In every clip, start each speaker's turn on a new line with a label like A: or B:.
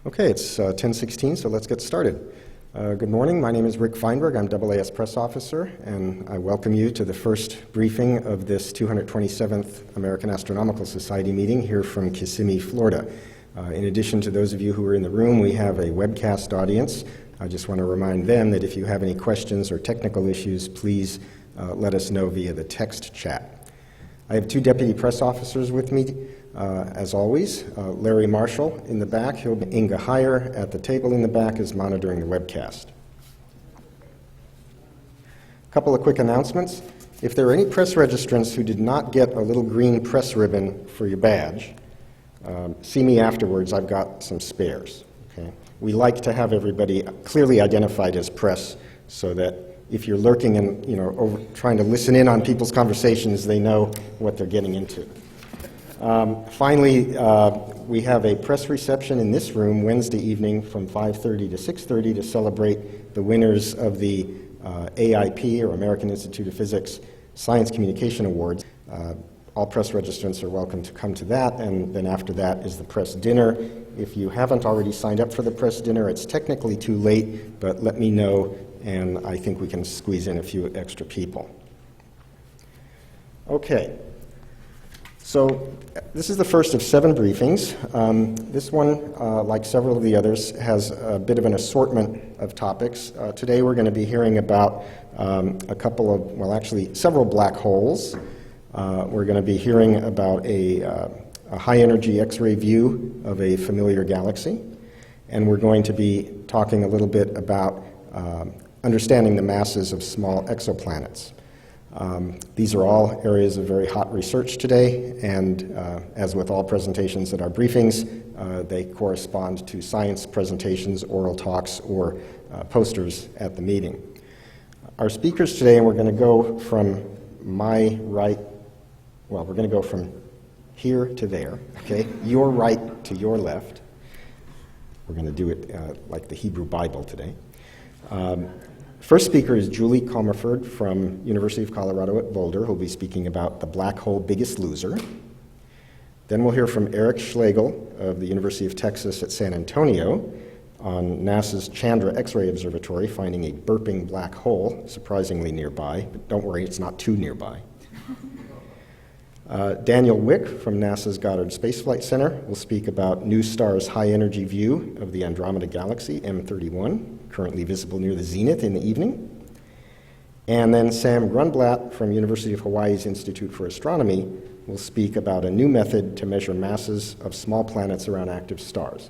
A: Okay, it's 10:16, so let's get started. Good morning, my name is Rick Fienberg. I'm AAS Press Officer, and I welcome you to the first briefing of this 227th American Astronomical Society meeting here from Kissimmee, Florida. In addition to those of you who are in the room, we have a webcast audience. I just want to remind them that if you have any questions or technical issues, please let us know via the text chat. I have two deputy press officers with me, as always. Larry Marshall in the back. Inga Heyer at the table in the back is monitoring the webcast. A couple of quick announcements. If there are any press registrants who did not get a little green press ribbon for your badge, see me afterwards. I've got some spares. Okay? We like to have everybody clearly identified as press so that if you're lurking and trying to listen in on people's conversations, they know what they're getting into. Finally, we have a press reception in this room Wednesday evening from 5:30 to 6:30 to celebrate the winners of the AIP, or American Institute of Physics, Science Communication Awards. All press registrants are welcome to come to that, and then after that is the press dinner. If you haven't already signed up for the press dinner, it's technically too late, but let me know, and I think we can squeeze in a few extra people. Okay. So this is the first of 7 briefings. This one, like several of the others, has a bit of an assortment of topics. Today we're going to be hearing about several black holes. We're going to be hearing about a high-energy X-ray view of a familiar galaxy. And we're going to be talking a little bit about understanding the masses of small exoplanets. These are all areas of very hot research today, and as with all presentations at our briefings, they correspond to science presentations, oral talks, or posters at the meeting. Our speakers today, and we're going to go from my right, we're going to go from here to there, okay? Your right to your left. We're going to do it like the Hebrew Bible today. First speaker is Julie Comerford from University of Colorado at Boulder, who'll be speaking about the black hole biggest loser. Then we'll hear from Eric Schlegel of the University of Texas at San Antonio on NASA's Chandra X-ray Observatory, finding a burping black hole, surprisingly nearby, but don't worry, it's not too nearby. Daniel Wick from NASA's Goddard Space Flight Center will speak about NuSTAR's high-energy view of the Andromeda galaxy, M31, currently visible near the zenith in the evening. And then Sam Grunblatt from University of Hawaii's Institute for Astronomy will speak about a new method to measure masses of small planets around active stars.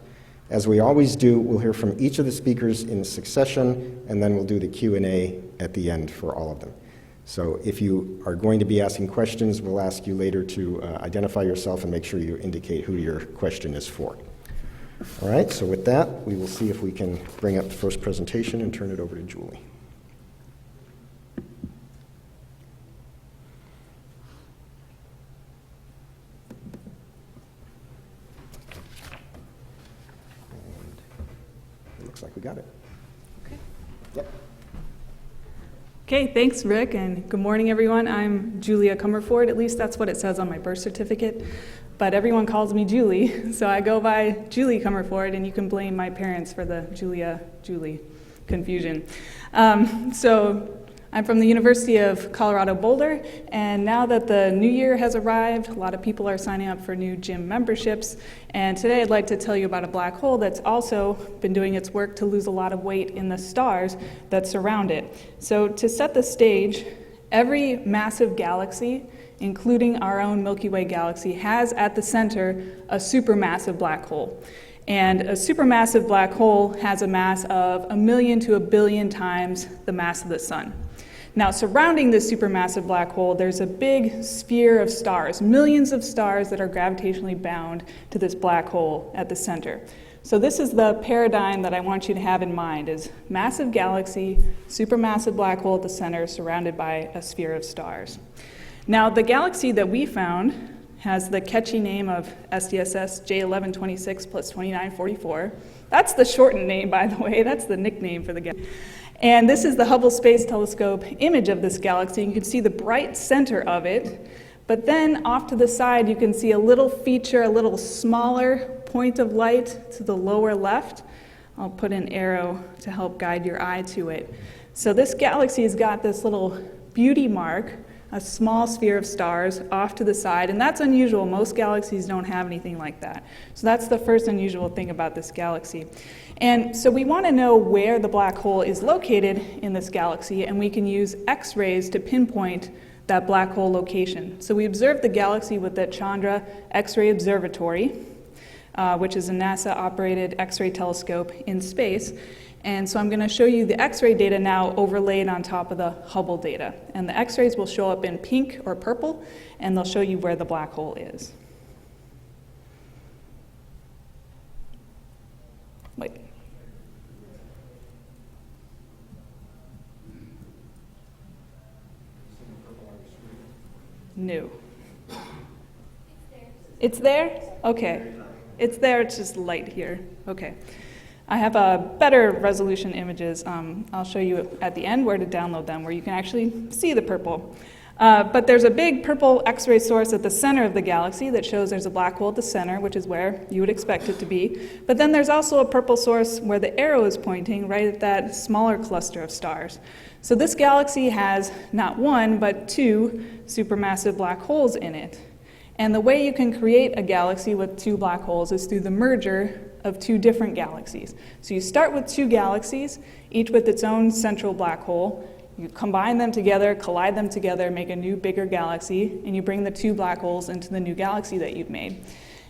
A: As we always do, we'll hear from each of the speakers in succession, and then we'll do the Q&A at the end for all of them. So if you are going to be asking questions, we'll ask you later to identify yourself and make sure you indicate who your question is for. All right, so with that, we will see if we can bring up the first presentation and turn it over to Julie. And it looks like we got it.
B: Okay.
A: Yep.
B: Okay, thanks, Rick, and good morning, everyone. I'm Julia Comerford. At least that's what it says on my birth certificate, but everyone calls me Julie, so I go by Julie Comerford, and you can blame my parents for the Julie confusion. So I'm from the University of Colorado Boulder, and now that the new year has arrived, a lot of people are signing up for new gym memberships, and today I'd like to tell you about a black hole that's also been doing its work to lose a lot of weight in the stars that surround it. So to set the stage, every massive galaxy, including our own Milky Way galaxy, has at the center a supermassive black hole. And a supermassive black hole has a mass of 1 million to 1 billion times the mass of the sun. Now, surrounding this supermassive black hole, there's a big sphere of stars, millions of stars that are gravitationally bound to this black hole at the center. So this is the paradigm that I want you to have in mind, is massive galaxy, supermassive black hole at the center, surrounded by a sphere of stars. Now, the galaxy that we found has the catchy name of SDSS J1126 plus 2944. That's the shortened name, by the way. That's the nickname for the galaxy. And this is the Hubble Space Telescope image of this galaxy. You can see the bright center of it, but then off to the side you can see a little feature, a little smaller point of light to the lower left, I'll put an arrow to help guide your eye to it. So this galaxy has got this little beauty mark, a small sphere of stars off to the side, and that's unusual. Most galaxies don't have anything like that. So that's the first unusual thing about this galaxy. And so we want to know where the black hole is located in this galaxy, and we can use X-rays to pinpoint that black hole location. So we observed the galaxy with the Chandra X-ray Observatory, which is a NASA-operated X-ray telescope in space. And so I'm going to show you the X-ray data now overlaid on top of the Hubble data. And the X-rays will show up in pink or purple, and they'll show you where the black hole is. Wait. No. It's there? Okay. It's there, it's just light here. Okay. I have better resolution images. I'll show you at the end where to download them, where you can actually see the purple. But there's a big purple X-ray source at the center of the galaxy that shows there's a black hole at the center, which is where you would expect it to be. But then there's also a purple source where the arrow is pointing right at that smaller cluster of stars. So this galaxy has not one, but two supermassive black holes in it. And the way you can create a galaxy with two black holes is through the merger of two different galaxies. So you start with two galaxies, each with its own central black hole. You combine them together, collide them together, make a new bigger galaxy, and you bring the two black holes into the new galaxy that you've made.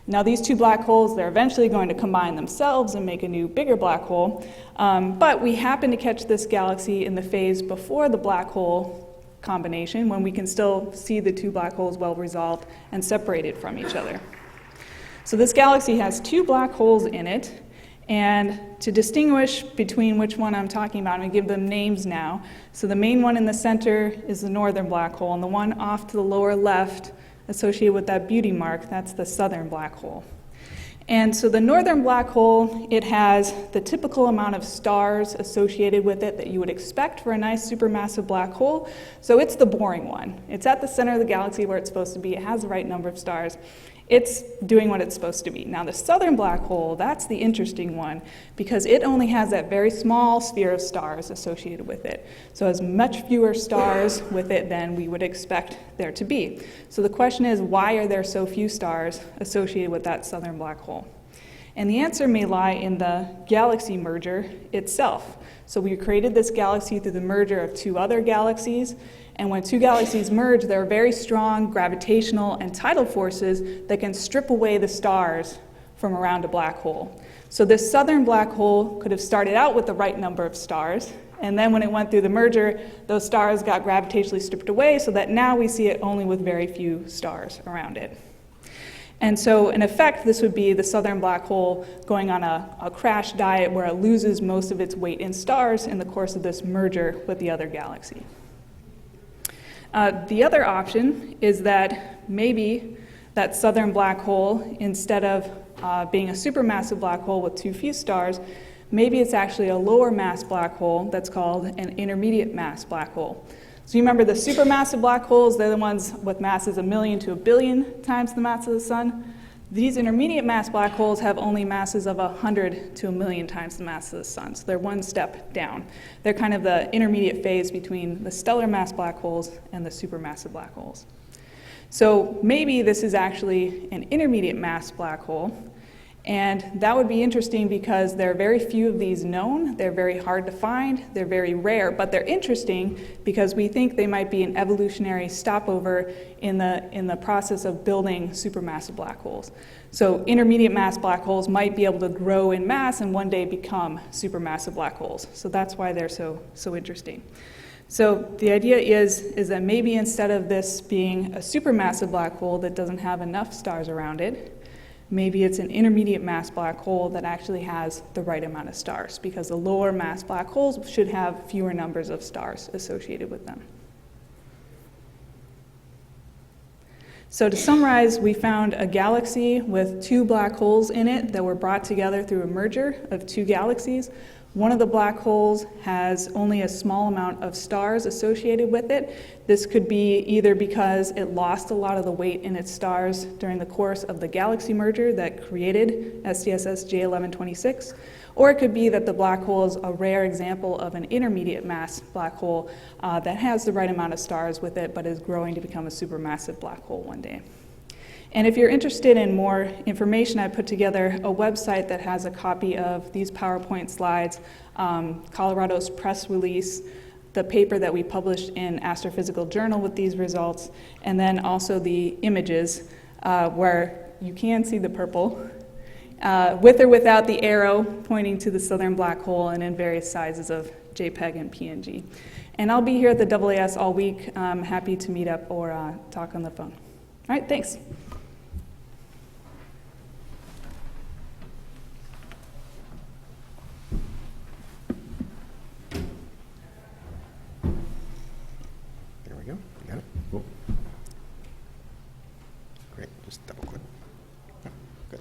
B: Now these two black holes, they're eventually going to combine themselves and make a new bigger black hole, but we happen to catch this galaxy in the phase before the black hole combination, when we can still see the two black holes well resolved and separated from each other. So this galaxy has two black holes in it, and to distinguish between which one I'm talking about, I'm going to give them names now. So the main one in the center is the northern black hole, and the one off to the lower left associated with that beauty mark, that's the southern black hole. And so the northern black hole, it has the typical amount of stars associated with it that you would expect for a nice supermassive black hole. So it's the boring one. It's at the center of the galaxy where it's supposed to be. It has the right number of stars. It's doing what it's supposed to be. Now the southern black hole, that's the interesting one, because it only has that very small sphere of stars associated with it. So it has much fewer stars with it than we would expect there to be. So the question is, why are there so few stars associated with that southern black hole? And the answer may lie in the galaxy merger itself. So we created this galaxy through the merger of two other galaxies, and when two galaxies merge, there are very strong gravitational and tidal forces that can strip away the stars from around a black hole. So this southern black hole could have started out with the right number of stars, and then when it went through the merger, those stars got gravitationally stripped away, so that now we see it only with very few stars around it. And so, in effect, this would be the southern black hole going on a crash diet where it loses most of its weight in stars in the course of this merger with the other galaxy. The other option is that maybe that southern black hole, instead of being a supermassive black hole with too few stars, maybe it's actually a lower mass black hole that's called an intermediate mass black hole. So you remember the supermassive black holes, they're the ones with masses 1 million to 1 billion times the mass of the sun. These intermediate mass black holes have only masses of 100 to 1 million times the mass of the sun, so they're one step down. They're kind of the intermediate phase between the stellar mass black holes and the supermassive black holes. So maybe this is actually an intermediate mass black hole, and that would be interesting because there are very few of these known. They're very hard to find. They're very rare, but they're interesting because we think they might be an evolutionary stopover in the process of building supermassive black holes. So intermediate mass black holes might be able to grow in mass and one day become supermassive black holes. So that's why they're so interesting. So the idea is that maybe instead of this being a supermassive black hole that doesn't have enough stars around it, maybe it's an intermediate mass black hole that actually has the right amount of stars, because the lower mass black holes should have fewer numbers of stars associated with them. So to summarize, we found a galaxy with two black holes in it that were brought together through a merger of two galaxies. One of the black holes has only a small amount of stars associated with it. This could be either because it lost a lot of the weight in its stars during the course of the galaxy merger that created SDSS J1126, or it could be that the black hole is a rare example of an intermediate mass black hole that has the right amount of stars with it but is growing to become a supermassive black hole one day. And if you're interested in more information, I put together a website that has a copy of these PowerPoint slides, Colorado's press release, the paper that we published in Astrophysical Journal with these results, and then also the images where you can see the purple, with or without the arrow pointing to the southern black hole, and in various sizes of JPEG and PNG. And I'll be here at the AAS all week. I'm happy to meet up or talk on the phone. All right, thanks.
A: There we go. You got it? Cool. Great. Just double click. Yeah, good.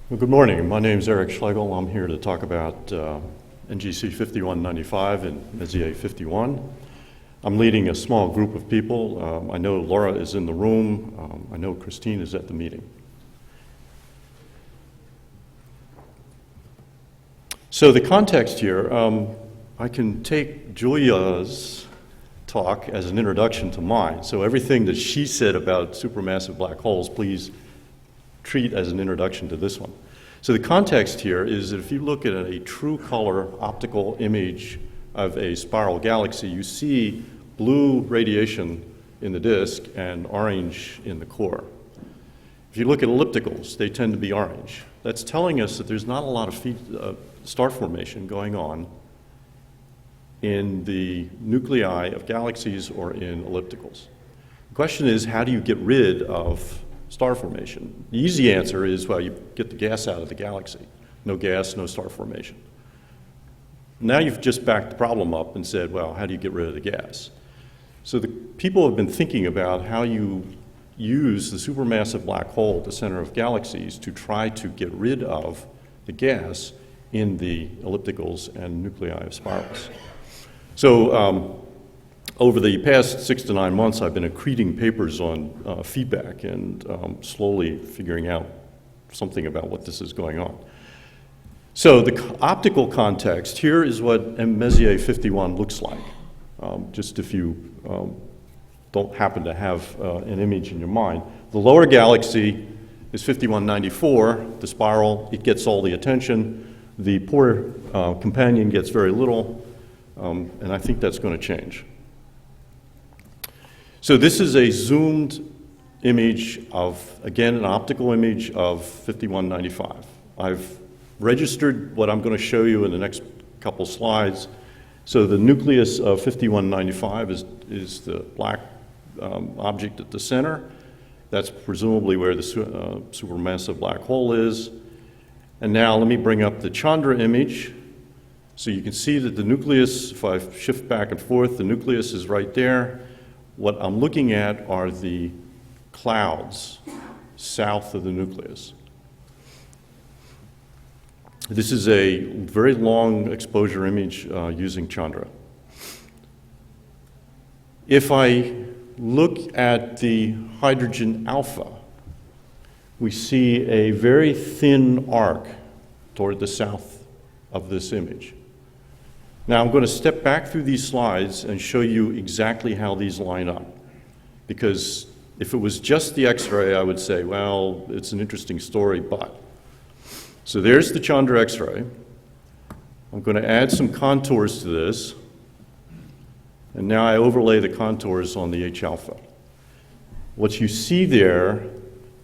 C: Well, good morning. My name is Eric Schlegel. I'm here to talk about NGC 5195 and Messier 51. I'm leading a small group of people. I know Laura is in the room. I know Christine is at the meeting. So the context here, I can take Julia's talk as an introduction to mine. So everything that she said about supermassive black holes, please treat as an introduction to this one. So the context here is that if you look at a true color optical image of a spiral galaxy, you see blue radiation in the disk and orange in the core. If you look at ellipticals, they tend to be orange. That's telling us that there's not a lot of star formation going on in the nuclei of galaxies or in ellipticals. The question is, how do you get rid of star formation? The easy answer is, well, you get the gas out of the galaxy. No gas, no star formation. Now you've just backed the problem up and said, well, how do you get rid of the gas? So the people have been thinking about how you use the supermassive black hole at the center of galaxies to try to get rid of the gas in the ellipticals and nuclei of spirals. So over the past 6 to 9 months, I've been accreting papers on feedback and slowly figuring out something about what this is going on. So the optical context, here is what Messier 51 looks like. Just if you don't happen to have an image in your mind. The lower galaxy is 5194, the spiral, it gets all the attention. The poor companion gets very little, and I think that's going to change. So this is a zoomed image of, again, an optical image of 5195. I've registered what I'm going to show you in the next couple slides. So the nucleus of 5195 is the black object at the center. That's presumably where the supermassive black hole is. And now let me bring up the Chandra image. So you can see that the nucleus, if I shift back and forth, the nucleus is right there. What I'm looking at are the clouds south of the nucleus. This is a very long exposure image using Chandra. If I look at the hydrogen alpha, we see a very thin arc toward the south of this image. Now I'm going to step back through these slides and show you exactly how these line up. Because if it was just the X-ray, I would say, well, it's an interesting story, but. So there's the Chandra X-ray. I'm going to add some contours to this. And now I overlay the contours on the H-alpha. What you see there,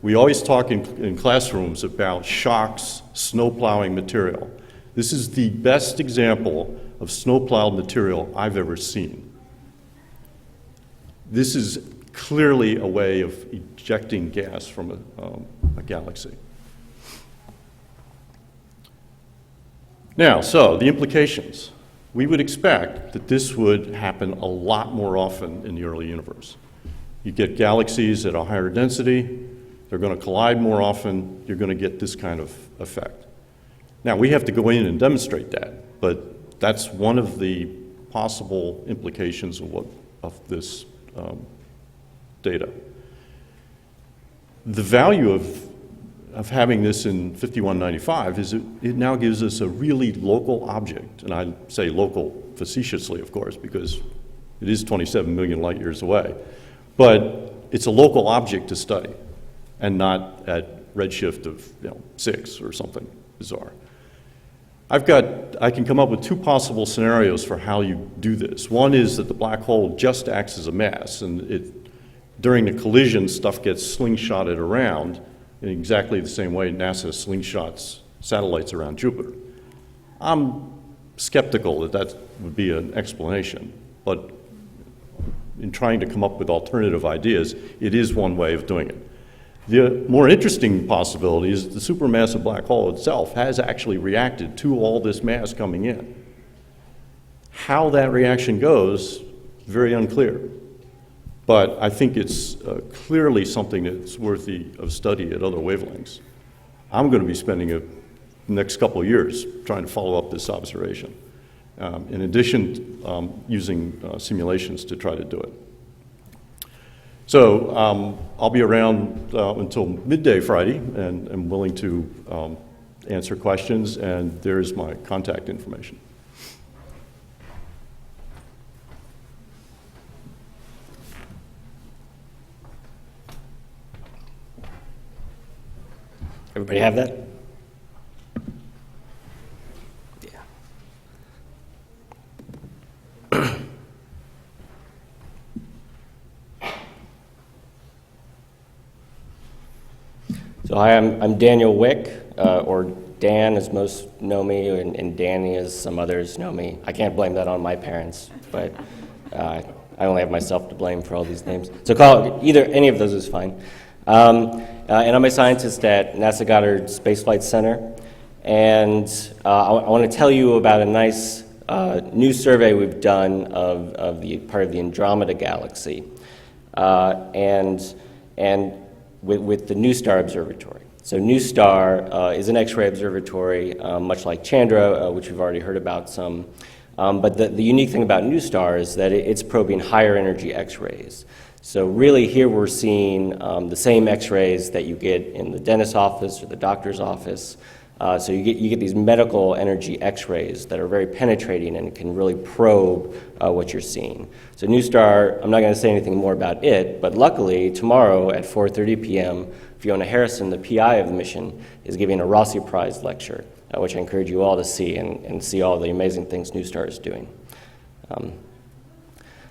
C: we always talk in classrooms about shocks, snowplowing material. This is the best example of snowplowed material I've ever seen. This is clearly a way of ejecting gas from a galaxy. Now, so the implications. We would expect that this would happen a lot more often in the early universe. You get galaxies at a higher density, they're going to collide more often, you're going to get this kind of effect. Now, we have to go in and demonstrate that, but that's one of the possible implications of this data. The value of having this in 5195 is it now gives us a really local object, and I say local facetiously, of course, because it is 27 million light years away, but it's a local object to study and not at redshift of 6 or something bizarre. I can come up with two possible scenarios for how you do this. One is that the black hole just acts as a mass, and during the collision, stuff gets slingshotted around in exactly the same way NASA slingshots satellites around Jupiter. I'm skeptical that would be an explanation, but in trying to come up with alternative ideas, it is one way of doing it. The more interesting possibility is the supermassive black hole itself has actually reacted to all this mass coming in. How that reaction goes, very unclear. But I think it's clearly something that's worthy of study at other wavelengths. I'm going to be spending the next couple of years trying to follow up this observation. In addition, using simulations to try to do it. So I'll be around until midday Friday, and I'm willing to answer questions, and there's my contact information.
D: Everybody have that? So hi, I'm Daniel Wick, or Dan as most know me, and Danny as some others know me. I can't blame that on my parents, but I only have myself to blame for all these names. So call it any of those is fine. And I'm a scientist at NASA Goddard Space Flight Center, and I want to tell you about a nice new survey we've done of the part of the Andromeda galaxy, and with the NuSTAR Observatory. So NuSTAR is an X-ray observatory, much like Chandra, which we've already heard about some. But the unique thing about NuSTAR is that it's probing higher energy X-rays. So really here we're seeing the same X-rays that you get in the dentist's office or the doctor's office. So you get these medical energy X-rays that are very penetrating and can really probe what you're seeing. So NuSTAR, I'm not going to say anything more about it, but luckily tomorrow at 4:30 p.m., Fiona Harrison, the PI of the mission, is giving a Rossi Prize lecture, which I encourage you all to see and see all the amazing things NuSTAR is doing.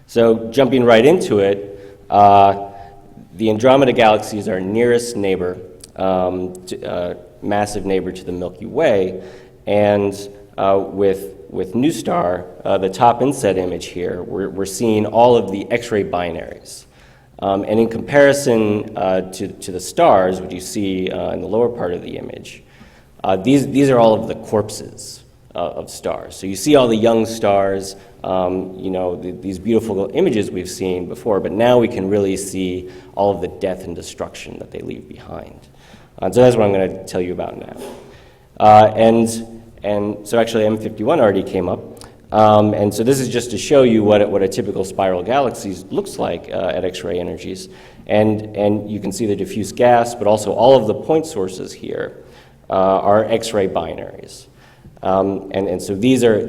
D: So jumping right into it, the Andromeda galaxy is our nearest neighbor, massive neighbor to the Milky Way, and with NuSTAR, the top inset image here, we're seeing all of the X-ray binaries. And in comparison to the stars, which you see in the lower part of the image, these are all of the corpses of stars. So you see all the young stars, these beautiful images we've seen before, but now we can really see all of the death and destruction that they leave behind. So that's what I'm going to tell you about now. And so actually M51 already came up. And so this is just to show you what a typical spiral galaxy looks like at X-ray energies. And you can see the diffuse gas, but also all of the point sources here are X-ray binaries. And so these are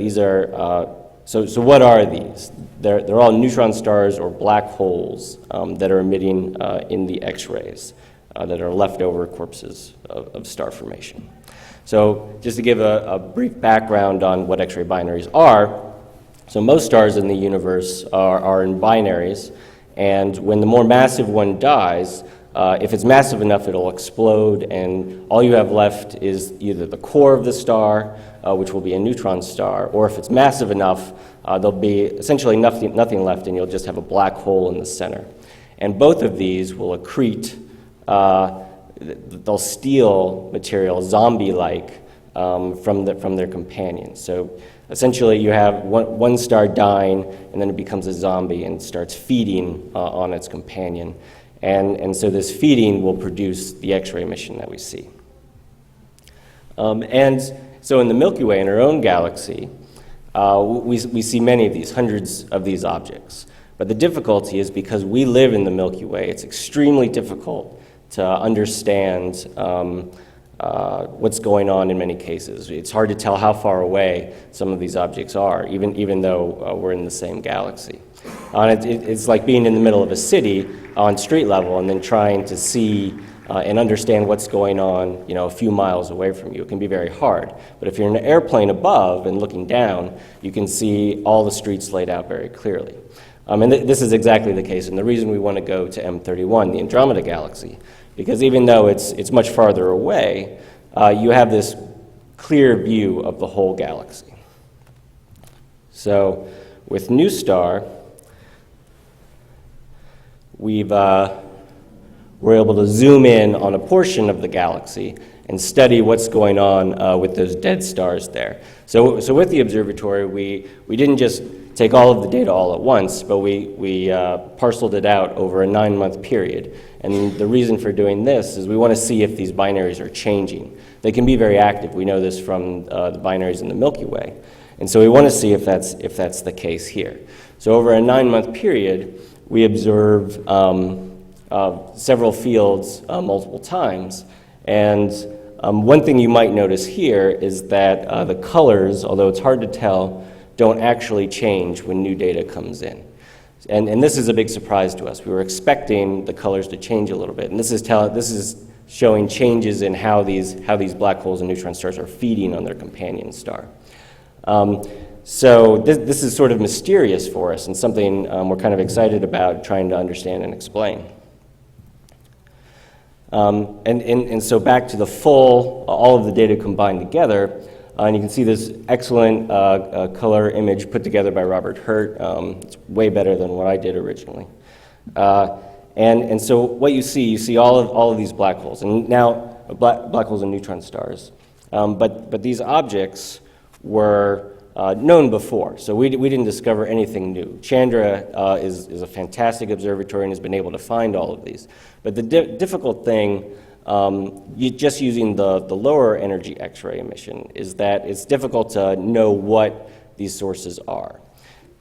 D: so what are these? They're all neutron stars or black holes that are emitting in the X-rays that are leftover corpses of star formation. So just to give a brief background on what X-ray binaries are, so most stars in the universe are in binaries, and when the more massive one dies, if it's massive enough, it'll explode, and all you have left is either the core of the star, which will be a neutron star, or if it's massive enough, there'll be essentially nothing left, and you'll just have a black hole in the center. And both of these will accrete, they'll steal material, zombie-like, from their companions. So essentially you have one star dying, and then it becomes a zombie and starts feeding on its companion. And so this feeding will produce the X-ray emission that we see. And so in the Milky Way, in our own galaxy, we see many of these, hundreds of these objects. But the difficulty is because we live in the Milky Way, it's extremely difficult to understand what's going on in many cases. It's hard to tell how far away some of these objects are, even though we're in the same galaxy. It's like being in the middle of a city on street level and then trying to see and understand what's going on, a few miles away from you. It can be very hard. But if you're in an airplane above and looking down, you can see all the streets laid out very clearly. And this is exactly the case, and the reason we want to go to M31, the Andromeda galaxy, because even though it's much farther away, you have this clear view of the whole galaxy. So with NuSTAR, we're able to zoom in on a portion of the galaxy and study what's going on with those dead stars there. So with the observatory, we didn't just take all of the data all at once, but we parceled it out over a 9-month period. And the reason for doing this is we want to see if these binaries are changing. They can be very active. We know this from the binaries in the Milky Way. And so we want to see if that's the case here. So over a 9-month period, we observe several fields multiple times. And one thing you might notice here is that the colors, although it's hard to tell, don't actually change when new data comes in. And this is a big surprise to us. We were expecting the colors to change a little bit. And this is showing changes in how these black holes and neutron stars are feeding on their companion star. So this is sort of mysterious for us and something we're kind of excited about trying to understand and explain. And so back to the full, all of the data combined together, and you can see this excellent color image put together by Robert Hurt. It's way better than what I did originally. And so what you see all of these black holes, and now black holes and neutron stars. But these objects were known before, so we didn't discover anything new. Chandra is a fantastic observatory and has been able to find all of these. But the difficult thing, just using the lower energy X-ray emission, is that it's difficult to know what these sources are.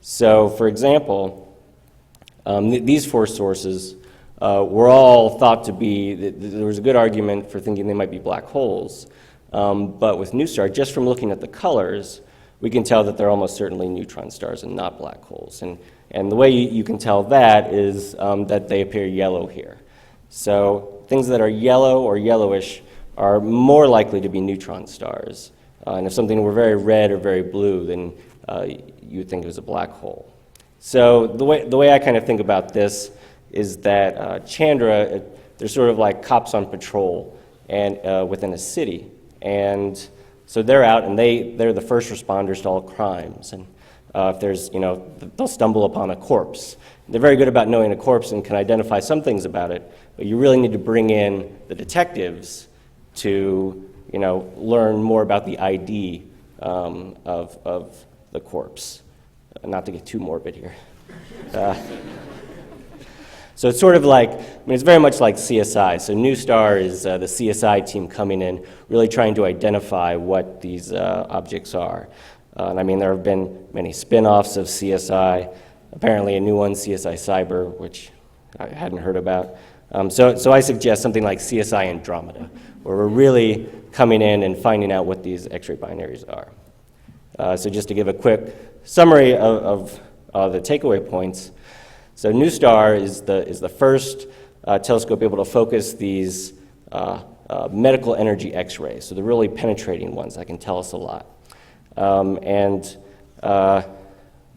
D: So, for example, these 4 sources were all thought to be, there was a good argument for thinking they might be black holes. But with NuSTAR, just from looking at the colors, we can tell that they're almost certainly neutron stars and not black holes. And the way you can tell that is that they appear yellow here. So things that are yellow or yellowish are more likely to be neutron stars. And if something were very red or very blue, then you would think it was a black hole. So the way I kind of think about this is that Chandra, they're sort of like cops on patrol and within a city. And so they're out and they're the first responders to all crimes. And if there's, they'll stumble upon a corpse. They're very good about knowing a corpse and can identify some things about it, but you really need to bring in the detectives to, learn more about the ID of the corpse. Not to get too morbid here. So it's sort of like, it's very much like CSI. So NuSTAR is the CSI team coming in, really trying to identify what these objects are. And there have been many spin-offs of CSI, apparently a new one, CSI Cyber, which I hadn't heard about. So I suggest something like CSI Andromeda, where we're really coming in and finding out what these X-ray binaries are. So just to give a quick summary of the takeaway points. So NuSTAR is the first telescope able to focus these medical energy X-rays, so the really penetrating ones that can tell us a lot.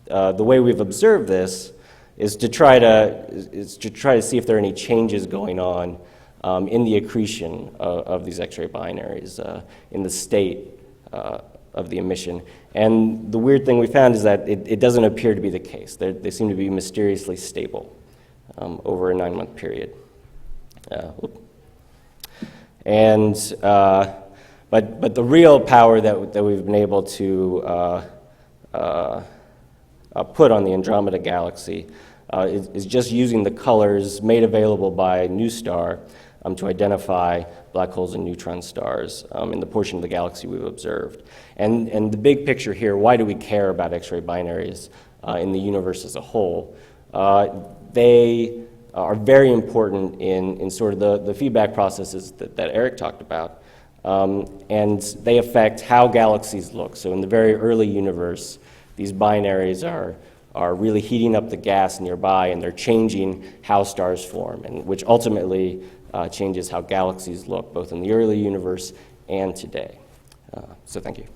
D: The way we've observed this is to try to see if there are any changes going on in the accretion of these X-ray binaries, in the state of the emission. And the weird thing we found is that it doesn't appear to be the case. They seem to be mysteriously stable over a 9-month period. But the real power that we've been able to put on the Andromeda galaxy is just using the colors made available by NuSTAR to identify black holes and neutron stars in the portion of the galaxy we've observed. And the big picture here, why do we care about X-ray binaries in the universe as a whole? They are very important in sort of the feedback processes that Eric talked about. And they affect how galaxies look. So in the very early universe, these binaries are really heating up the gas nearby, and they're changing how stars form, and which ultimately changes how galaxies look, both in the early universe and today. So thank you.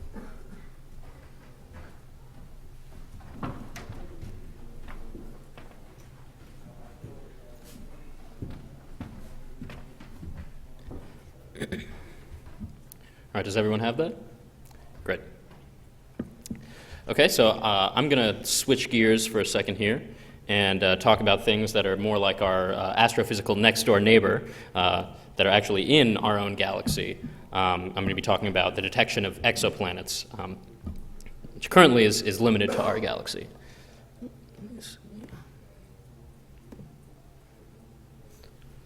E: All right, does everyone have that? Great. Okay, so I'm going to switch gears for a second here and talk about things that are more like our astrophysical next-door neighbor that are actually in our own galaxy. I'm going to be talking about the detection of exoplanets, which currently is limited to our galaxy.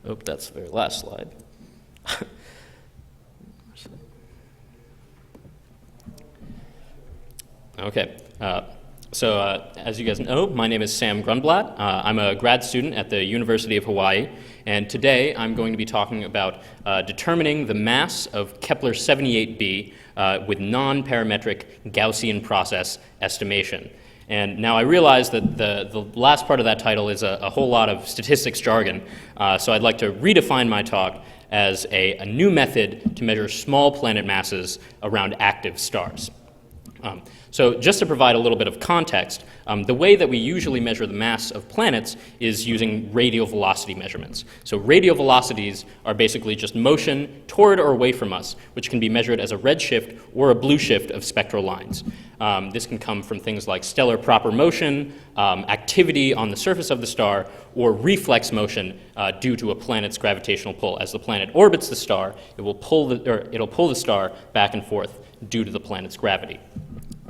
E: Oh, that's the very last slide. Okay, so as you guys know, my name is Sam Grunblatt. I'm a grad student at the University of Hawaii, and today I'm going to be talking about determining the mass of Kepler 78b with non-parametric Gaussian process estimation. And now I realize that the last part of that title is a whole lot of statistics jargon, so I'd like to redefine my talk as a new method to measure small planet masses around active stars. So just to provide a little bit of context, the way that we usually measure the mass of planets is using radial velocity measurements. So radial velocities are basically just motion toward or away from us, which can be measured as a redshift or a blue shift of spectral lines. This can come from things like stellar proper motion, activity on the surface of the star, or reflex motion due to a planet's gravitational pull. As the planet orbits the star, it'll pull the star back and forth due to the planet's gravity.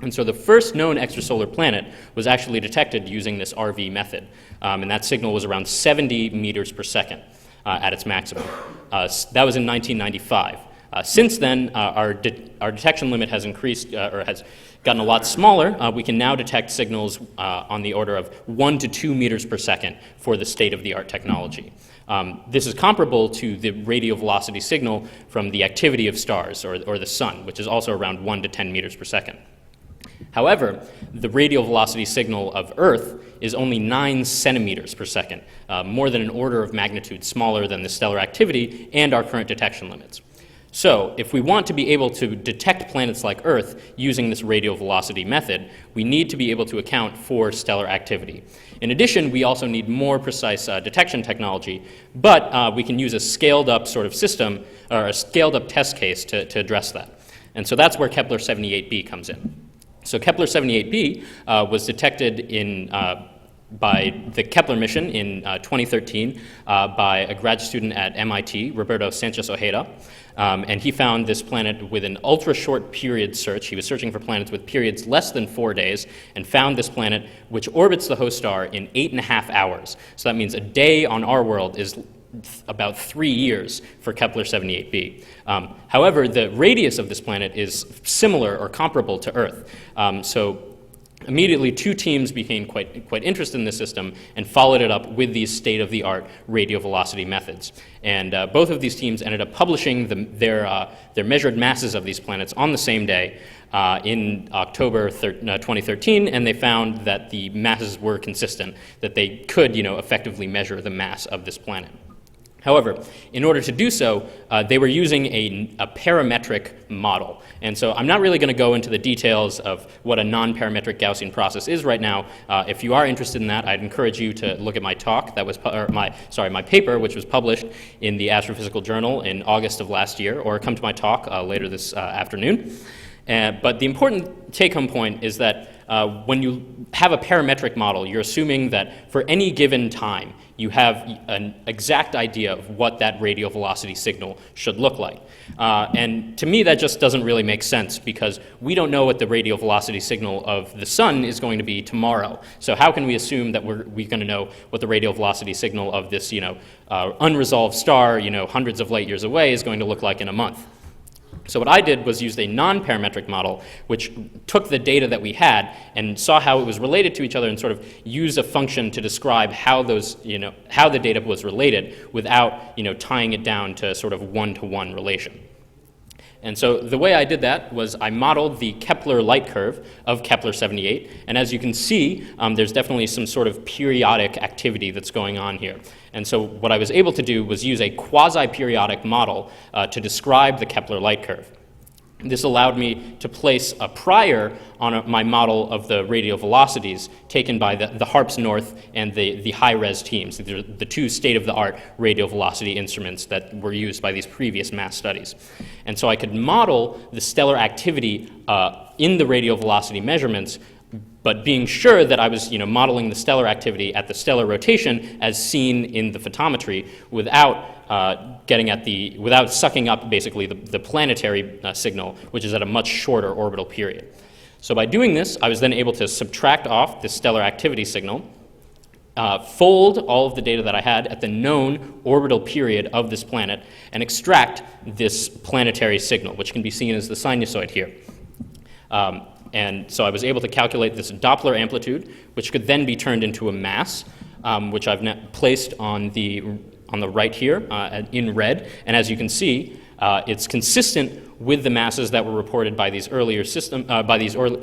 E: And so the first known extrasolar planet was actually detected using this RV method, and that signal was around 70 meters per second at its maximum. That was in 1995. Since then, our detection limit has increased, or has gotten a lot smaller. We can now detect signals on the order of 1 to 2 meters per second for the state-of-the-art technology. This is comparable to the radial velocity signal from the activity of stars, or the sun, which is also around 1 to 10 meters per second. However, the radial velocity signal of Earth is only 9 centimeters per second, more than an order of magnitude smaller than the stellar activity and our current detection limits. So, if we want to be able to detect planets like Earth using this radial velocity method, we need to be able to account for stellar activity. In addition, we also need more precise detection technology, but we can use a scaled-up sort of system, or a scaled-up test case to address that. And so that's where Kepler 78b comes in. So Kepler 78b was detected by the Kepler mission in 2013 by a grad student at MIT, Roberto Sanchez Ojeda, and he found this planet with an ultra-short period search. He was searching for planets with periods less than 4 days and found this planet which orbits the host star in 8.5 hours. So that means a day on our world is about 3 years for Kepler 78b. However, the radius of this planet is similar or comparable to Earth. So immediately, two teams became quite interested in this system and followed it up with these state-of-the-art radial velocity methods. And both of these teams ended up publishing their measured masses of these planets on the same day in October 2013, and they found that the masses were consistent, that they could, effectively measure the mass of this planet. However, in order to do so, they were using a parametric model. And so I'm not really going to go into the details of what a non-parametric Gaussian process is right now. If you are interested in that, I'd encourage you to look at my talk that was, my paper, which was published in the Astrophysical Journal in August of last year, or come to my talk later this afternoon. But the important take-home point is that when you have a parametric model, you're assuming that for any given time, you have an exact idea of what that radial velocity signal should look like. And to me, that just doesn't really make sense, because we don't know what the radial velocity signal of the sun is going to be tomorrow. So how can we assume that we're going to know what the radial velocity signal of this, unresolved star, hundreds of light years away is going to look like in a month? So what I did was used a non-parametric model, which took the data that we had and saw how it was related to each other, and sort of used a function to describe how those, how the data was related without, tying it down to sort of one-to-one relation. And so the way I did that was I modeled the Kepler light curve of Kepler-78, and as you can see, there's definitely some sort of periodic activity that's going on here. And so what I was able to do was use a quasi-periodic model to describe the Kepler light curve. This allowed me to place a prior on my model of the radial velocities taken by the HARPS North and the high-res teams, the two state-of-the-art radial velocity instruments that were used by these previous mass studies. And so I could model the stellar activity in the radial velocity measurements, but being sure that I was modeling the stellar activity at the stellar rotation as seen in the photometry without without sucking up basically the planetary signal, which is at a much shorter orbital period. So by doing this, I was then able to subtract off the stellar activity signal, fold all of the data that I had at the known orbital period of this planet, and extract this planetary signal, which can be seen as the sinusoid here. And so I was able to calculate this Doppler amplitude, which could then be turned into a mass, which I've placed on the right here in red. And as you can see, it's consistent with the masses that were reported by these earlier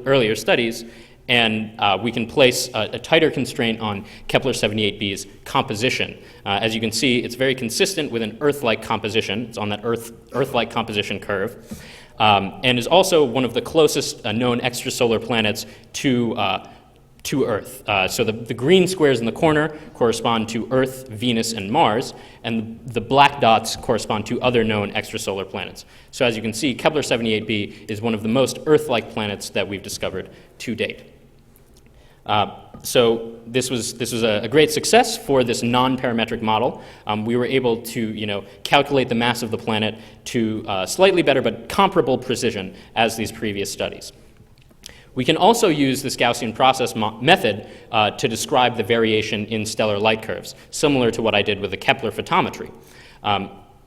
E: earlier studies. And we can place a tighter constraint on Kepler-78b's composition. As you can see, it's very consistent with an Earth-like composition. It's on that Earth-like composition curve. And is also one of the closest known extrasolar planets to Earth. So the green squares in the corner correspond to Earth, Venus, and Mars, and the black dots correspond to other known extrasolar planets. So as you can see, Kepler-78b is one of the most Earth-like planets that we've discovered to date. So this was a great success for this non-parametric model. We were able to calculate the mass of the planet to slightly better but comparable precision as these previous studies. We can also use this Gaussian process method to describe the variation in stellar light curves, similar to what I did with the Kepler photometry.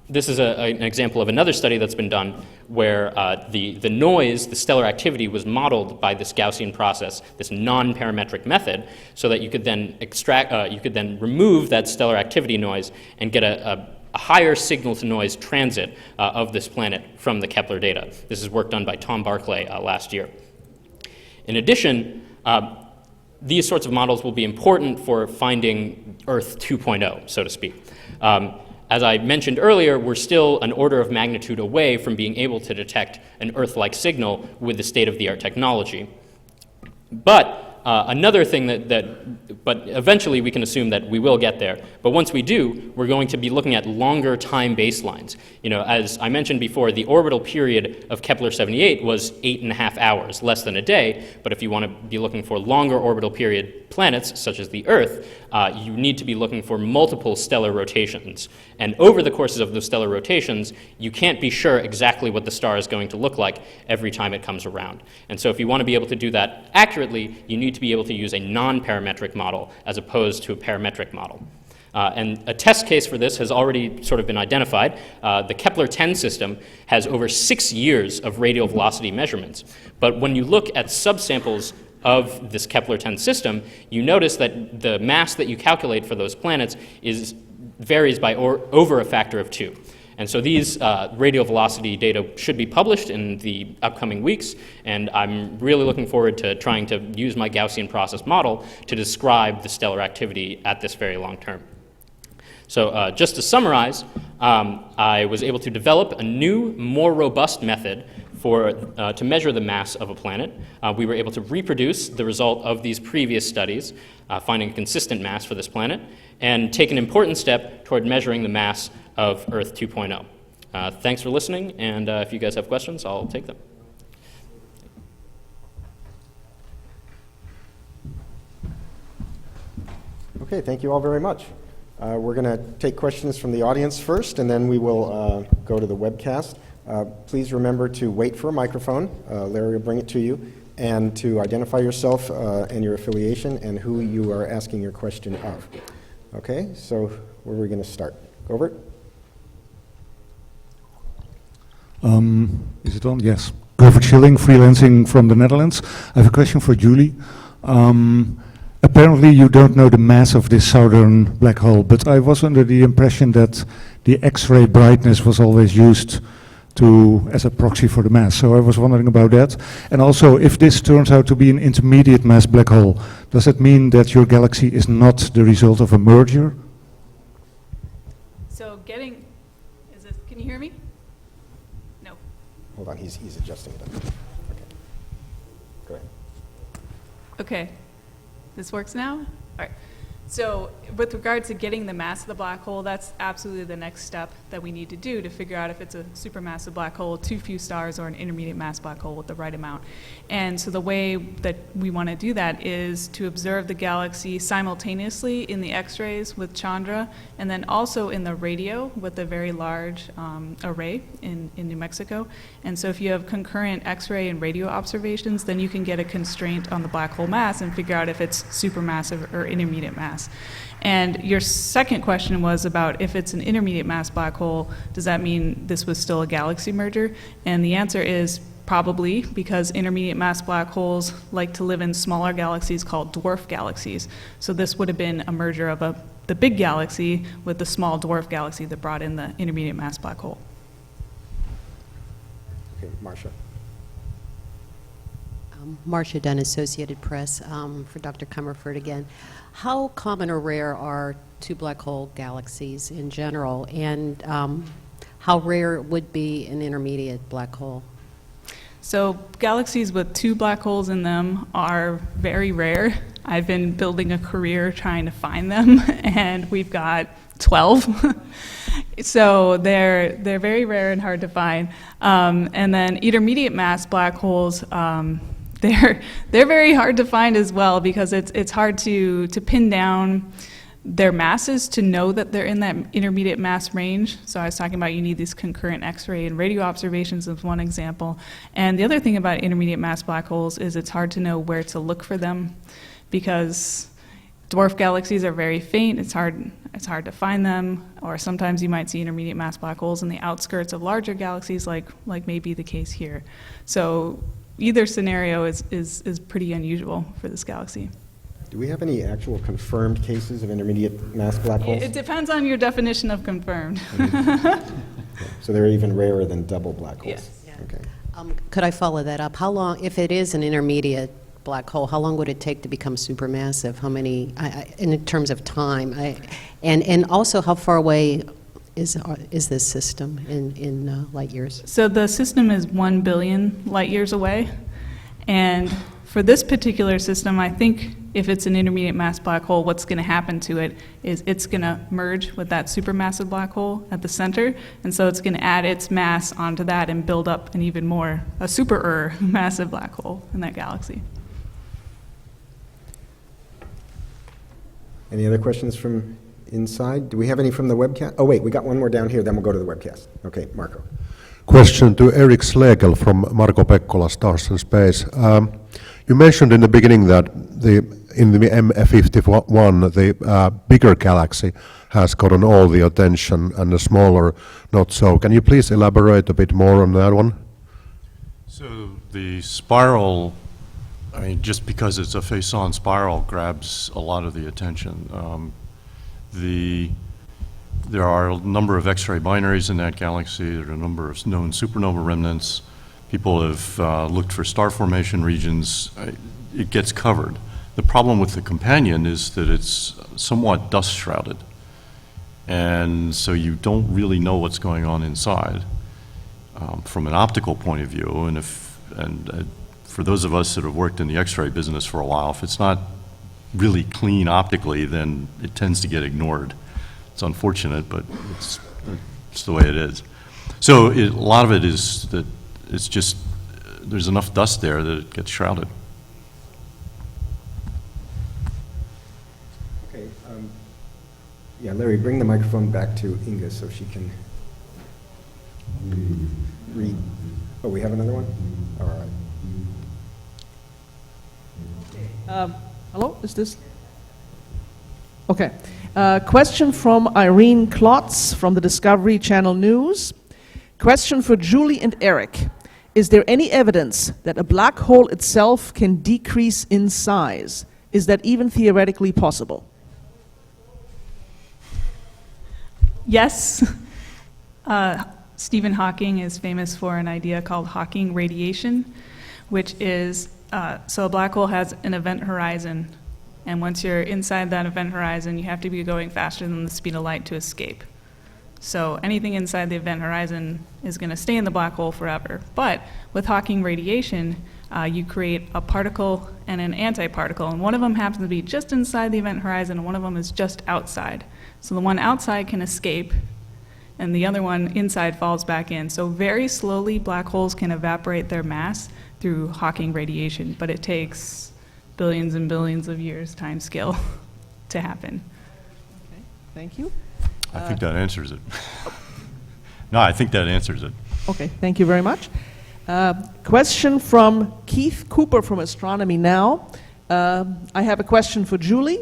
E: This is an example of another study that's been done where the noise, the stellar activity, was modeled by this Gaussian process, this non-parametric method, so that you could then remove that stellar activity noise and get a higher signal-to-noise transit of this planet from the Kepler data. This is work done by Tom Barclay last year. In addition, these sorts of models will be important for finding Earth 2.0, so to speak. As I mentioned earlier, we're still an order of magnitude away from being able to detect an Earth-like signal with the state-of-the-art technology. But another thing but eventually we can assume that we will get there. But once we do, we're going to be looking at longer time baselines. As I mentioned before, the orbital period of Kepler-78 was 8.5 hours, less than a day. But if you want to be looking for longer orbital period planets, such as the Earth, you need to be looking for multiple stellar rotations. And over the courses of those stellar rotations, you can't be sure exactly what the star is going to look like every time it comes around. And so if you want to be able to do that accurately, you need to be able to use a non-parametric model as opposed to a parametric model. And a test case for this has already sort of been identified. The Kepler-10 system has over 6 years of radial velocity measurements. But when you look at subsamples of this Kepler-10 system, you notice that the mass that you calculate for those planets varies by over a factor of 2. And so these radial velocity data should be published in the upcoming weeks, and I'm really looking forward to trying to use my Gaussian process model to describe the stellar activity at this very long term. So just to summarize, I was able to develop a new, more robust method to measure the mass of a planet. We were able to reproduce the result of these previous studies, finding a consistent mass for this planet, and take an important step toward measuring the mass of Earth 2.0. Thanks for listening, and if you guys have questions, I'll take them.
A: Okay, thank you all very much. We're going to take questions from the audience first, and then we will go to the webcast. Please remember to wait for a microphone. Larry will bring it to you, and to identify yourself and your affiliation and who you are asking your question of. Okay, so where are we going to start? Goddard?
F: Is it on? Yes. Govert Schilling, freelancing from the Netherlands. I have a question for Julie. Apparently you don't know the mass of this southern black hole, but I was under the impression that the X-ray brightness was always used as a proxy for the mass. So I was wondering about that. And also, if this turns out to be an intermediate mass black hole, does it mean that your galaxy is not the result of a merger?
B: So can you hear me? No.
A: Hold on, he's adjusting it. Okay. Go ahead.
B: Okay. This works now? All right. So with regard to getting the mass of the black hole, that's absolutely the next step that we need to do to figure out if it's a supermassive black hole, too few stars, or an intermediate mass black hole with the right amount. And so the way that we want to do that is to observe the galaxy simultaneously in the X-rays with Chandra, and then also in the radio with the very large array in New Mexico. And so if you have concurrent X-ray and radio observations, then you can get a constraint on the black hole mass and figure out if it's supermassive or intermediate mass. And your second question was about if it's an intermediate mass black hole, does that mean this was still a galaxy merger? And the answer is probably, because intermediate mass black holes like to live in smaller galaxies called dwarf galaxies. So this would have been a merger of the big galaxy with the small dwarf galaxy that brought in the intermediate mass black hole.
A: Okay, Marcia.
G: Marcia Dunn, Associated Press, for Dr. Comerford again. How common or rare are two black hole galaxies in general, and how rare would be an intermediate black hole?
B: So galaxies with two black holes in them are very rare. I've been building a career trying to find them, and we've got 12. So they're very rare and hard to find. And then intermediate mass black holes, they're very hard to find as well, because it's hard to pin down their masses to know that they're in that intermediate mass range. So I was talking about you need these concurrent X-ray and radio observations as one example. And the other thing about intermediate mass black holes is it's hard to know where to look for them, because dwarf galaxies are very faint. It's hard to find them, or sometimes you might see intermediate mass black holes in the outskirts of larger galaxies, like may be the case here. So either scenario is pretty unusual for this galaxy.
A: Do we have any actual confirmed cases of intermediate mass black holes?
B: It depends on your definition of confirmed.
A: So they're even rarer than double black holes?
B: Yes.
G: Yeah.
A: Okay.
G: Could I follow that up? How long, if it is an intermediate black hole, how long would it take to become supermassive? How many, in terms of time? And also, how far away is this system in light years?
B: So the system is 1 billion light years away. And for this particular system, I think if it's an intermediate mass black hole, what's going to happen to it is it's going to merge with that supermassive black hole at the center. And so it's going to add its mass onto that and build up an even more, a super massive black hole in that galaxy.
A: Any other questions from inside? Do we have any from the webcast? Oh, wait, we got one more down here, then we'll go to the webcast. Okay, Marco.
H: Question to Eric Schlegel from Marco Pekkola Stars and Space. You mentioned in the beginning that in the M51, the bigger galaxy has gotten all the attention and the smaller not so. Can you please elaborate a bit more on that one?
C: So the spiral, I mean, just because it's a face-on spiral grabs a lot of the attention. There are a number of X-ray binaries in that galaxy. There are a number of known supernova remnants. People have looked for star formation regions. It gets covered. The problem with the companion is that it's somewhat dust shrouded. And so you don't really know what's going on inside from an optical point of view. And for those of us that have worked in the X-ray business for a while, if it's not really clean optically, then it tends to get ignored. It's unfortunate, but it's the way it is. So a lot of it is that it's just, there's enough dust there that it gets shrouded.
A: Okay. Yeah, Larry, bring the microphone back to Inga so she can read. Oh, we have another one? All right.
I: Hello, is this? Okay. Question from Irene Klotz from the Discovery Channel News. Question for Julie and Eric. Is there any evidence that a black hole itself can decrease in size? Is that even theoretically possible?
B: Yes. Stephen Hawking is famous for an idea called Hawking radiation, which is, so a black hole has an event horizon, and once you're inside that event horizon, you have to be going faster than the speed of light to escape. So anything inside the event horizon is going to stay in the black hole forever. But with Hawking radiation, you create a particle and an antiparticle, and one of them happens to be just inside the event horizon, and one of them is just outside. So the one outside can escape, and the other one inside falls back in. So very slowly, black holes can evaporate their mass through Hawking radiation, but it takes billions and billions of years time scale to happen.
I: Okay, thank you.
C: I think that answers it. No, I think that answers it.
I: Okay, thank you very much. Question from Keith Cooper from Astronomy Now. I have a question for Julie.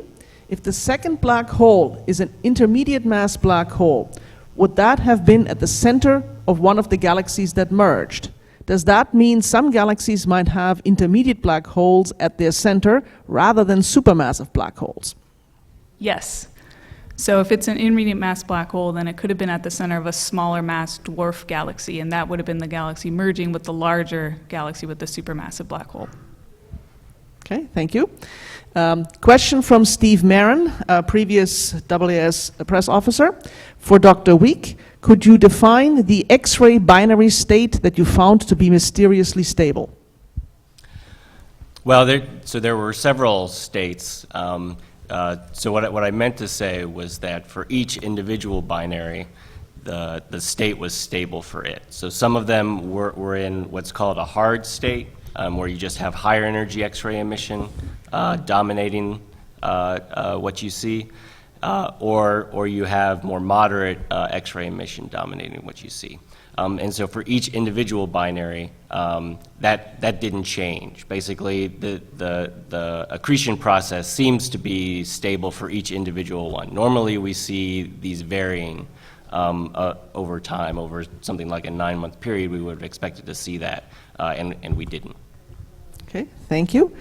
I: If the second black hole is an intermediate mass black hole, would that have been at the center of one of the galaxies that merged? Does that mean some galaxies might have intermediate black holes at their center rather than supermassive black holes?
B: Yes. So if it's an intermediate mass black hole, then it could have been at the center of a smaller mass dwarf galaxy, and that would have been the galaxy merging with the larger galaxy with the supermassive black hole.
I: Okay, thank you. Question from Steve Marin, a previous AAS press officer. For Dr. Week, could you define the X-ray binary state that you found to be mysteriously stable?
D: Well, there were several states. So what I meant to say was that for each individual binary, the state was stable for it. So some of them were in what's called a hard state, where you just have higher energy X-ray emission dominating what you see, or you have more moderate X-ray emission dominating what you see. And so for each individual binary, that didn't change. Basically, the accretion process seems to be stable for each individual one. Normally, we see these varying over time. Over something like a 9-month period, we would have expected to see that, and we didn't.
I: Okay, thank you.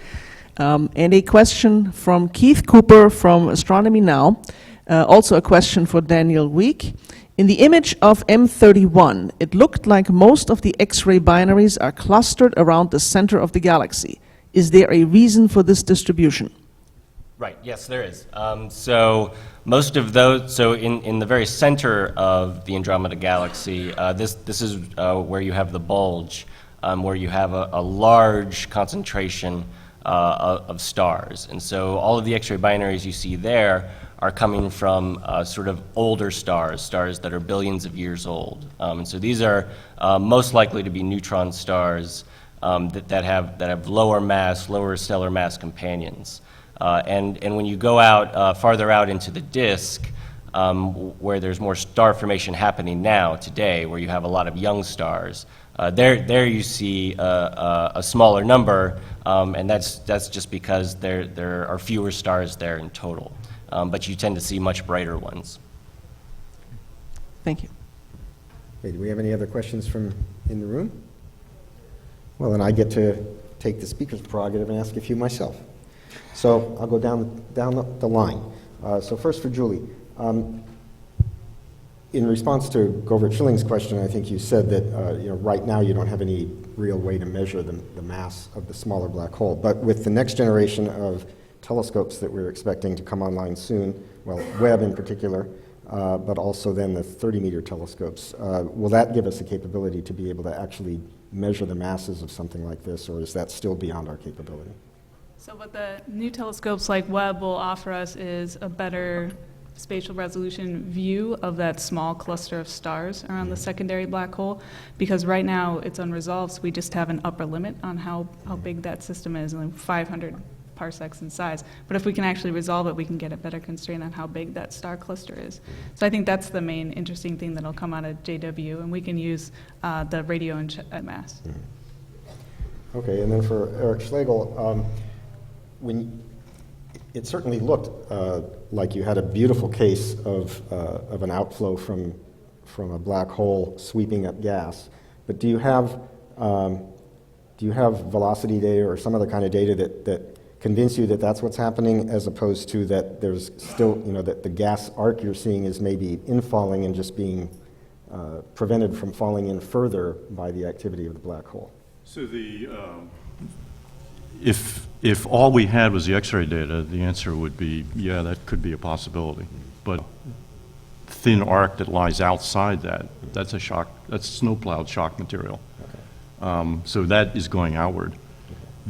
I: And a question from Keith Cooper from Astronomy Now. Also a question for Daniel Week. In the image of M31, it looked like most of the X-ray binaries are clustered around the center of the galaxy. Is there a reason for this distribution?
D: Right, yes, there is. So most of those, so in the very center of the Andromeda galaxy, this is where you have the bulge, where you have a large concentration of stars. And so all of the X-ray binaries you see there are coming from sort of older stars that are billions of years old. And so these are most likely to be neutron stars that have lower mass, lower stellar mass companions. And when you go out farther out into the disk, where there's more star formation happening now today, where you have a lot of young stars, there you see a smaller number, and that's just because there are fewer stars there in total. But you tend to see much brighter ones.
I: Thank you.
A: Okay, do we have any other questions from in the room? Well, then I get to take the speaker's prerogative and ask a few myself. So I'll go down the line. So first for Julie. In response to Govert Schilling's question, I think you said that right now you don't have any real way to measure the mass of the smaller black hole. But with the next generation of telescopes that we're expecting to come online soon, well, Webb in particular, but also then the 30-meter telescopes, will that give us the capability to be able to actually measure the masses of something like this, or is that still beyond our capability?
B: So what the new telescopes like Webb will offer us is a better spatial resolution view of that small cluster of stars around the secondary black hole, because right now it's unresolved, so we just have an upper limit on how big that system is, like 500 parsecs in size. But if we can actually resolve it, we can get a better constraint on how big that star cluster is. So I think that's the main interesting thing that'll come out of JW, and we can use the radio and mass.
A: Okay, and then for Eric Schlegel, it certainly looked like you had a beautiful case of an outflow from a black hole sweeping up gas. But do you have velocity data or some other kind of data that convince you that that's what's happening, as opposed to that there's still, that the gas arc you're seeing is maybe infalling and just being prevented from falling in further by the activity of the black hole?
C: So if all we had was the X-ray data, the answer would be, yeah, that could be a possibility. But thin arc that lies outside that's a shock, that's snowplowed shock material. Okay. So that is going outward.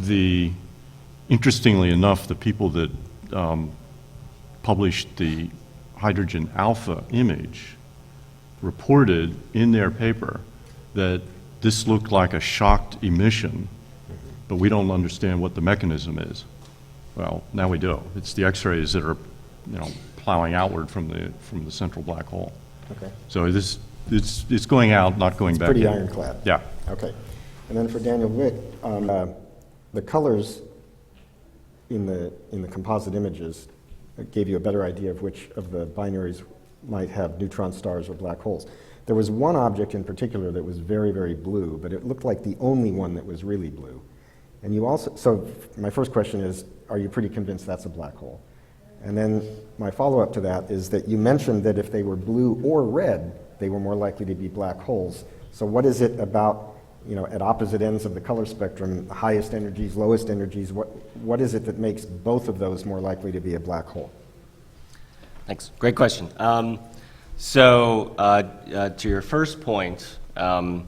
C: Okay. Interestingly enough, the people that published the hydrogen alpha image reported in their paper that this looked like a shocked emission, but we don't understand what the mechanism is. Well, now we do. It's the X-rays that are, plowing outward from the central black hole. Okay. So it's going out, not going back.
A: Pretty ironclad.
C: Yeah.
A: Okay. And then for Daniel Wick, the colors in the composite images gave you a better idea of which of the binaries might have neutron stars or black holes. There was one object in particular that was very, very blue, but it looked like the only one that was really blue. And you also, so my first question is, are you pretty convinced that's a black hole? And then my follow-up to that is that you mentioned that if they were blue or red, they were more likely to be black holes. So what is it about, at opposite ends of the color spectrum, highest energies, lowest energies, what is it that makes both of those more likely to be a black hole?
D: Thanks. Great question. To your first point, I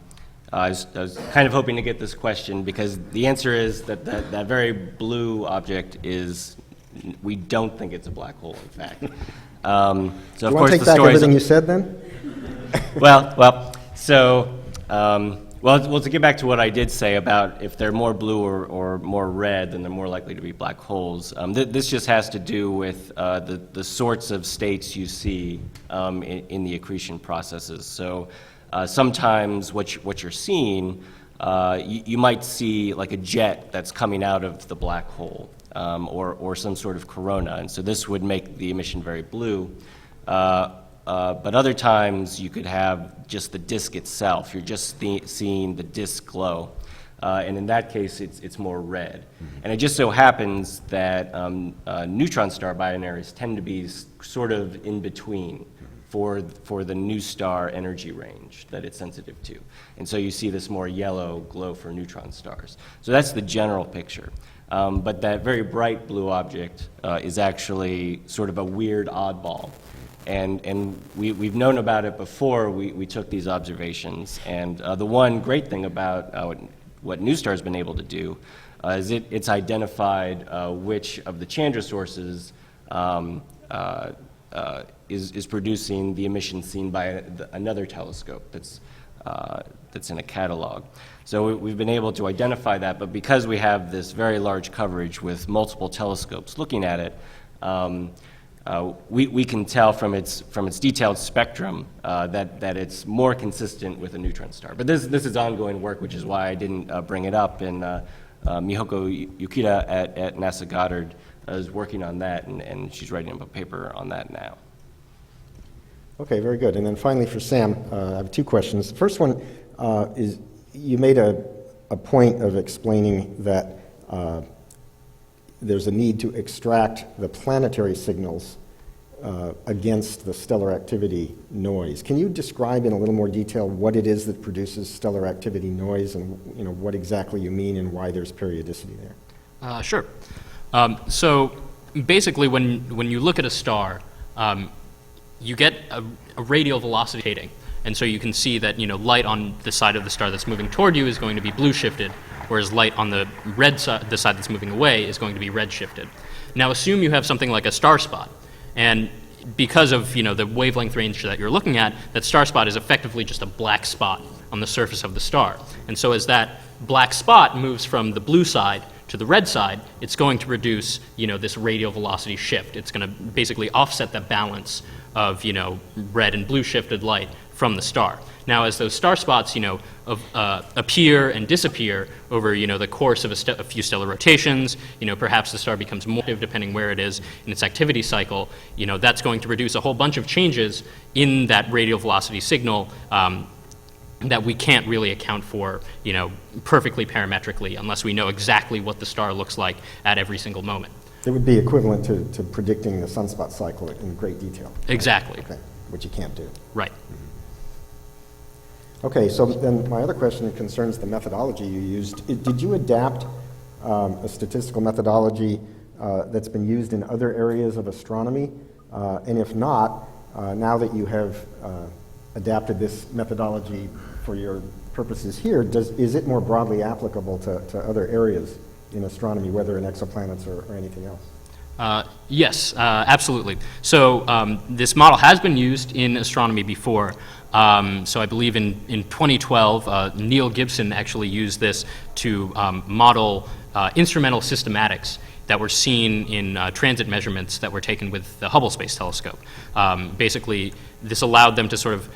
D: was kind of hoping to get this question because the answer is that very blue object we don't think it's a black hole, in fact. So
A: do you want to take back everything you said then?
D: Well, to get back to what I did say about if they're more blue or more red, then they're more likely to be black holes. This just has to do with the sorts of states you see in the accretion processes. So sometimes what you're seeing, you might see like a jet that's coming out of the black hole or some sort of corona, and so this would make the emission very blue. But other times you could have just the disk itself. You're just seeing the disk glow. And in that case, it's more red. Mm-hmm. And it just so happens that neutron star binaries tend to be sort of in between for the new star energy range that it's sensitive to. And so you see this more yellow glow for neutron stars. So that's the general picture. But that very bright blue object is actually sort of a weird oddball. And we've known about it before we took these observations. And the one great thing about what NuSTAR's been able to do is it's identified which of the Chandra sources is producing the emission seen by another telescope that's in a catalog. So we've been able to identify that, but because we have this very large coverage with multiple telescopes looking at it, we can tell from its detailed spectrum that it's more consistent with a neutron star. But this is ongoing work, which is why I didn't bring it up. And Mihoko Yukita at NASA Goddard is working on that, and she's writing up a paper on that now.
A: Okay, very good. And then finally for Sam, I have two questions. The first one is you made a point of explaining that there's a need to extract the planetary signals against the stellar activity noise. Can you describe in a little more detail what it is that produces stellar activity noise, and what exactly you mean and why there's periodicity there?
E: Sure. So basically, when you look at a star, you get a radial velocity shading, and so you can see that light on the side of the star that's moving toward you is going to be blue shifted, whereas light on the red side, the side that's moving away, is going to be red shifted. Now assume you have something like a star spot, and because of the wavelength range that you're looking at, that star spot is effectively just a black spot on the surface of the star. And so as that black spot moves from the blue side to the red side, it's going to produce, this radial velocity shift. It's going to basically offset the balance of, red and blue shifted light from the star. Now, as those star spots, appear and disappear over, the course of a few stellar rotations, perhaps the star becomes more active depending where it is in its activity cycle, that's going to produce a whole bunch of changes in that radial velocity signal that we can't really account for, perfectly parametrically unless we know exactly what the star looks like at every single moment.
A: It would be equivalent to predicting the sunspot cycle in great detail.
E: Exactly.
A: Okay, which you can't do.
E: Right.
A: Okay, so then my other question concerns the methodology you used. Did you adapt a statistical methodology that's been used in other areas of astronomy? And if not, now that you have adapted this methodology for your purposes here, is it more broadly applicable to other areas in astronomy, whether in exoplanets or anything else?
E: Yes, absolutely. So this model has been used in astronomy before. So I believe in 2012, Neil Gibson actually used this to model instrumental systematics that were seen in transit measurements that were taken with the Hubble Space Telescope. Basically, this allowed them to sort of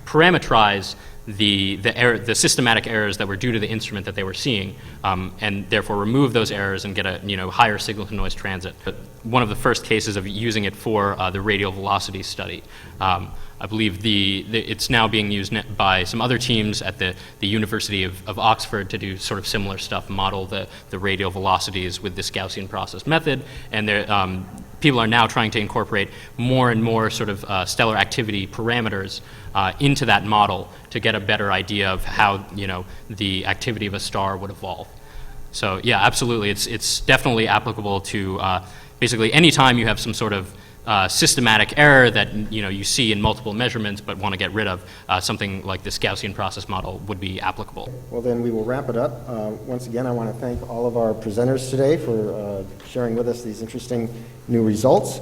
E: parameterize the systematic errors that were due to the instrument that they were seeing, and therefore remove those errors and get a higher signal-to-noise transit. But one of the first cases of using it for the radial velocity study. I believe it's now being used by some other teams at the University of Oxford to do sort of similar stuff, model the radial velocities with this Gaussian process method, and people are now trying to incorporate more and more sort of stellar activity parameters into that model to get a better idea of how the activity of a star would evolve. So yeah, absolutely, it's definitely applicable to basically any time you have some sort of systematic error that you see in multiple measurements but want to get rid of, something like this Gaussian process model would be applicable.
A: Well, then we will wrap it up. Once again, I want to thank all of our presenters today for sharing with us these interesting new results.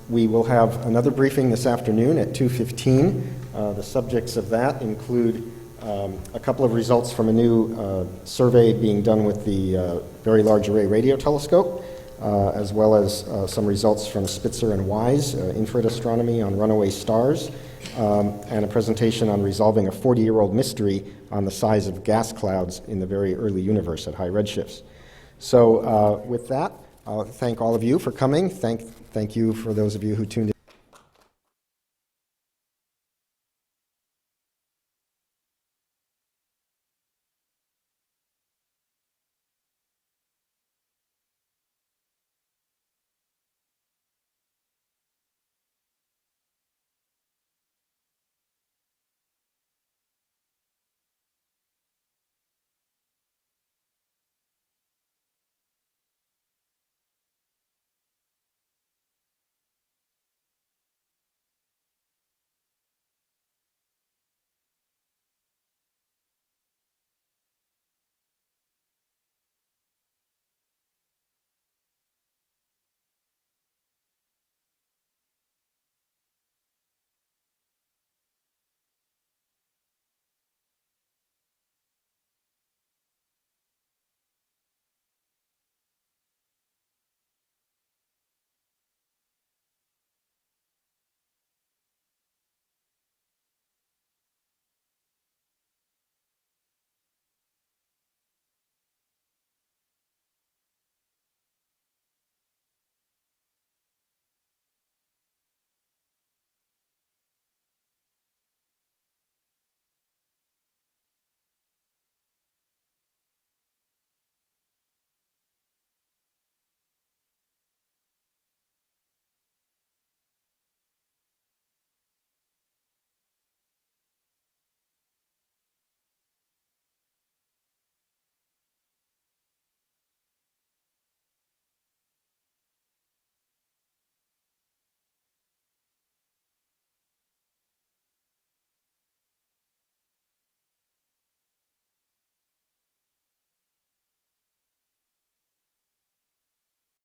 A: We will have another briefing this afternoon at 2:15. The subjects of that include a couple of results from a new survey being done with the Very Large Array Radio Telescope, as well as some results from Spitzer and Wise, infrared astronomy on runaway stars, and a presentation on resolving a 40-year-old mystery on the size of gas clouds in the very early universe at high redshifts. So with that, I'll thank all of you for coming. Thank you for those of you who tuned in.